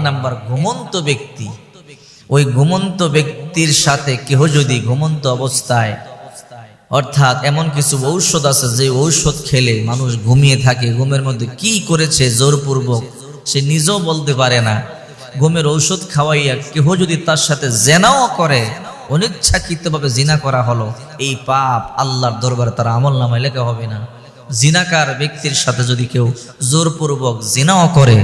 Number ঘুমন্ত ব্যক্তি। ওই ঘুমন্ত ব্যক্তির সাথে কেহ যদি ঘুমন্ত অবস্থায়, অর্থাৎ এমন কিছু ঔষধ আছে যে ঔষধ খেলে মানুষ ঘুমিয়ে থাকে, ঘুমের মধ্যে কি করেছে জোরপূর্বক সে নিজেও বলতে পারে না, ঘুমের ঔষধ খাওয়াইয়া কেহ যদি তার সাথে জেনাও করে, অনিচ্ছাকৃতভাবে জিনা করা হলো, এই পাপ আল্লাহর দরবারে তার আমল নামায় লেখা হবে না। জিনাকার ব্যক্তির সাথে যদি কেউ জোরপূর্বক জিনাও করে,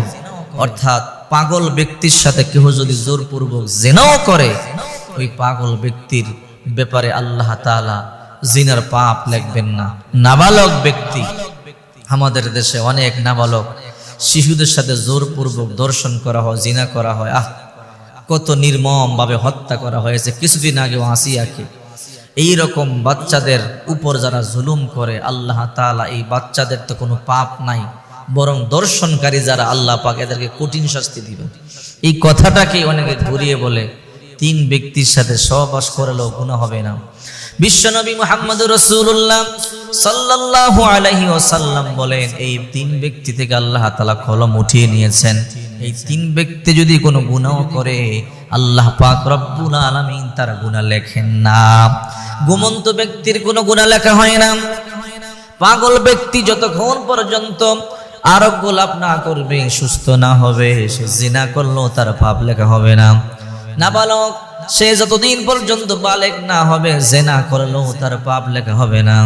অর্থাৎ পাগল ব্যক্তির সাথে কেউ যদি জোরপূর্বক জিনাও করে, ওই পাগল ব্যক্তির ব্যাপারে আল্লাহ তাআলা জিনার পাপ লিখবেন না। নাবালক ব্যক্তি, আমাদের দেশে অনেক নাবালক শিশুদের সাথে জোরপূর্বক দর্শন করা হয়, জিনা করা হয়, কত নির্মম ভাবে হত্যা করা হয়েছে। কিছুদিন আগেও আসিয়াকে এইরকম বাচ্চাদের উপর যারা জুলুম করে, আল্লাহ তাআলা এই বাচ্চাদের তো কোনো পাপ নাই, বরং দর্শনকারী যারা, আল্লাহ পাক এদেরকে কঠিন শাস্তি দিবেন। এই কথাটাকে অনেকে ঘুরিয়ে বলে 3 ব্যক্তির সাথে সহবাস করলেও গুনাহ হবে না। বিশ্বনবী মুহাম্মদুর রাসূলুল্লাহ সাল্লাল্লাহু আলাইহি ওয়াসাল্লাম বলেন, এই 3 ব্যক্তি থেকে আল্লাহ তাআলা কলম উঠিয়ে নিয়েছেন। এই 3 ব্যক্তি যদি কোনো গুনাহ করে, আল্লাহ পাক রব্বুল আলামিন তার গুনাহ লেখেন না। ঘুমন্ত ব্যক্তির কোনো গুনাহ লেখা হয় না। পাগল ব্যক্তি যতক্ষণ পর্যন্ত আরোগ্য লাভ না করবে, সুস্থ না হবে, সে জিনা করলেও তার পাপ লেখা হবে না। নাবালক, সে যতদিন পর্যন্ত বালেগ না হবে, জিনা করলেও তার পাপ লেখা হবে না।